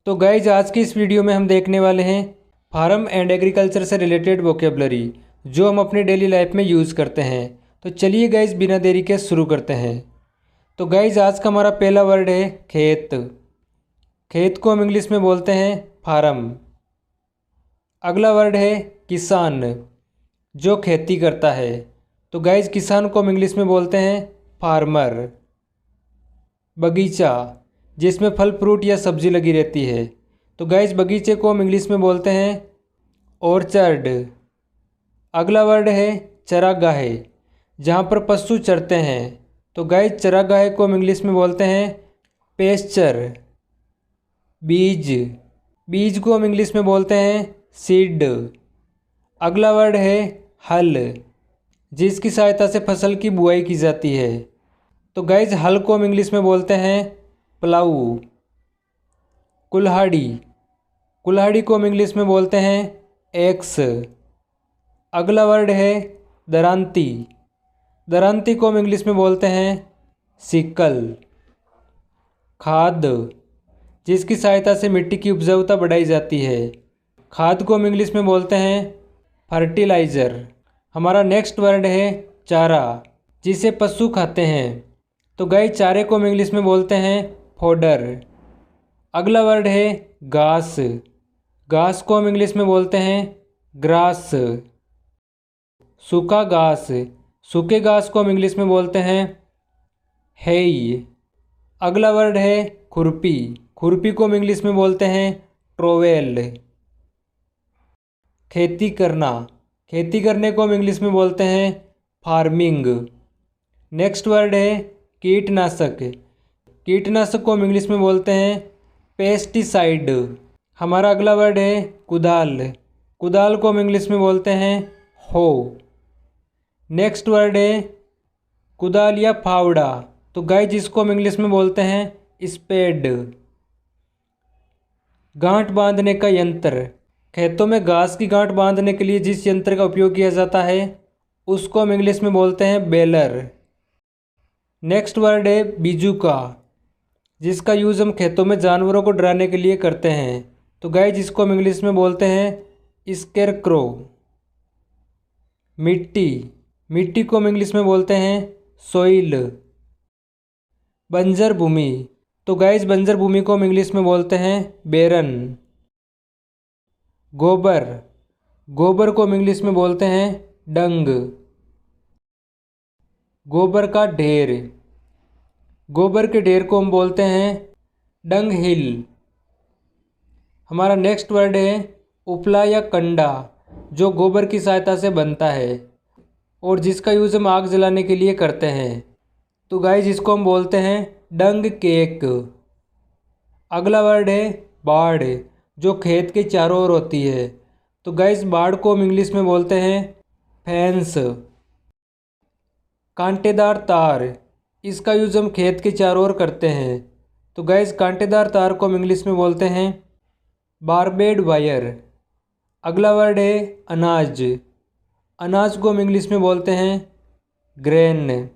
तो गाइज आज की इस वीडियो में हम देखने वाले हैं फार्म एंड एग्रीकल्चर से रिलेटेड वोकेबलरी जो हम अपनी डेली लाइफ में यूज़ करते हैं। तो चलिए गाइज बिना देरी के शुरू करते हैं। तो गाइज आज का हमारा पहला वर्ड है खेत। खेत को हम इंग्लिश में बोलते हैं फार्म। अगला वर्ड है किसान जो खेती करता है। तो गाइज किसान को हम इंग्लिश में बोलते हैं फार्मर। बगीचा जिसमें फल फ्रूट या सब्जी लगी रहती है। तो गाइज बगीचे को हम इंग्लिश में बोलते हैं ऑर्चर्ड। अगला वर्ड है चरागाह जहाँ पर पशु चरते हैं। तो गाइज चरागाह को हम इंग्लिश में बोलते हैं पेस्चर। बीज को हम इंग्लिश में बोलते हैं सीड। अगला वर्ड है हल जिसकी सहायता से फसल की बुआई की जाती है। तो गाइज हल को हम इंग्लिश में बोलते हैं प्लाऊ। कुल्हाड़ी को हम इंग्लिश में बोलते हैं एक्स। अगला वर्ड है दरांती को हम इंग्लिश में बोलते हैं सिकल। खाद जिसकी सहायता से मिट्टी की उपजाऊता बढ़ाई जाती है। खाद को हम इंग्लिश में बोलते हैं फर्टिलाइज़र। हमारा नेक्स्ट वर्ड है चारा जिसे पशु खाते हैं। तो गाय चारे को हम इंग्लिश में बोलते हैं फोडर। अगला वर्ड है घास को हम इंग्लिश में बोलते हैं ग्रास। सूखे घास को हम इंग्लिश में बोलते हैं हेई। अगला वर्ड है खुरपी को हम इंग्लिश में बोलते हैं ट्रोवेल। खेती करने को हम इंग्लिश में बोलते हैं फार्मिंग। नेक्स्ट वर्ड है कीटनाशक को हम इंग्लिश में बोलते हैं पेस्टिसाइड। हमारा अगला वर्ड है कुदाल को हम इंग्लिश में बोलते हैं हो। नेक्स्ट वर्ड है कुदाल या फावड़ा। तो गाय जिसको हम इंग्लिश में बोलते हैं स्पेड। गांठ बांधने का यंत्र खेतों में घास की गांठ बांधने के लिए जिस यंत्र का उपयोग किया जाता है उसको हम इंग्लिश में बोलते हैं बेलर। नेक्स्ट वर्ड है बीजुका जिसका यूज़ हम खेतों में जानवरों को डराने के लिए करते हैं। तो गाय जिसको हम इंग्लिश में बोलते हैं स्केरक्रो। मिट्टी को हम इंग्लिश में बोलते हैं सोइल। बंजर भूमि तो गाइज बंजर भूमि को हम इंग्लिश में बोलते हैं बेरन। गोबर को हम इंग्लिश में बोलते हैं डंग। गोबर के ढेर को हम बोलते हैं डंग हिल। हमारा नेक्स्ट वर्ड है उपला या कंडा जो गोबर की सहायता से बनता है और जिसका यूज़ हम आग जलाने के लिए करते हैं। तो गाइस इसको हम बोलते हैं डंग केक। अगला वर्ड है बाड़ जो खेत के चारों ओर होती है। तो गाइस बाड़ को हम इंग्लिश में बोलते हैं फेंस। कांटेदार तार इसका यूज़ हम खेत के चारों ओर करते हैं। तो गाइस कांटेदार तार को हम इंग्लिश में बोलते हैं बारबेड वायर। अगला वर्ड है अनाज को हम इंग्लिश में बोलते हैं ग्रेन।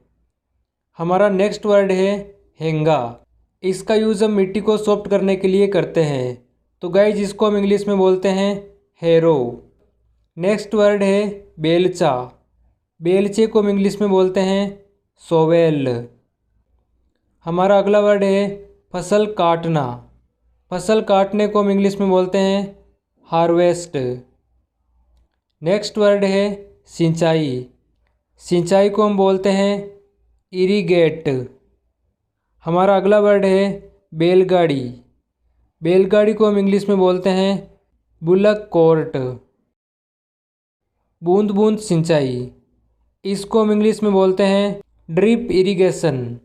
हमारा नेक्स्ट वर्ड है हेंगा। इसका यूज़ हम मिट्टी को सॉफ्ट करने के लिए करते हैं। तो गाइस इसको हम इंग्लिश में बोलते हैं हेरो। नेक्स्ट वर्ड है बेलचे को हम इंग्लिश में बोलते हैं सोवेल। हमारा अगला वर्ड है फसल काटने को हम इंग्लिश में बोलते हैं हार्वेस्ट। नेक्स्ट वर्ड है सिंचाई को हम बोलते हैं इरीगेट। हमारा अगला वर्ड है बैलगाड़ी को हम इंग्लिश में बोलते हैं बुलक कोर्ट। बूंद सिंचाई इसको हम इंग्लिश में बोलते हैं ड्रिप इरिगेशन।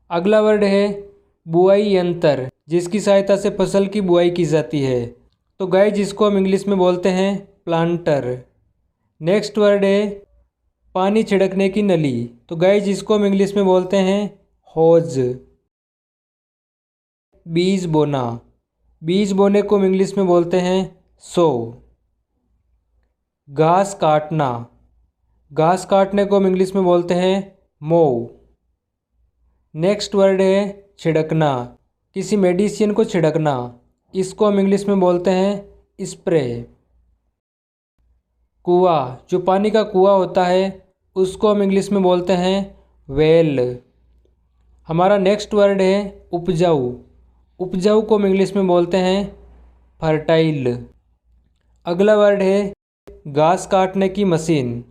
अगला वर्ड है बुआई यंत्र जिसकी सहायता से फसल की बुआई की जाती है। तो गाय जिसको हम इंग्लिश में बोलते हैं प्लांटर। नेक्स्ट वर्ड है पानी छिड़कने की नली। तो गाय जिसको हम इंग्लिश में बोलते हैं होज। बीज बोने को हम इंग्लिश में बोलते हैं सो। घास काटने को हम इंग्लिश में बोलते हैं मो। नेक्स्ट वर्ड है छिड़कना किसी मेडिसिन को छिड़कना। इसको हम इंग्लिश में बोलते हैं स्प्रे। कुआं, जो पानी का कुआं होता है उसको हम इंग्लिश में बोलते हैं वेल। हमारा नेक्स्ट वर्ड है उपजाऊ। उपजाऊ को हम इंग्लिश में बोलते हैं फर्टाइल। अगला वर्ड है घास काटने की मशीन।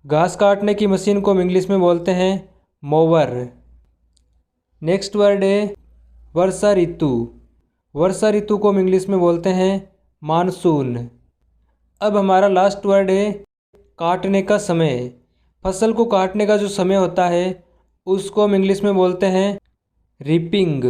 घास काटने की मशीन को हम इंग्लिश में बोलते हैं मोवर। नेक्स्ट वर्ड है वर्षा ऋतु। वर्षा ऋतु को हम इंग्लिश में बोलते हैं मानसून। अब हमारा लास्ट वर्ड है काटने का समय। फसल को काटने का जो समय होता है उसको हम इंग्लिश में बोलते हैं रीपिंग।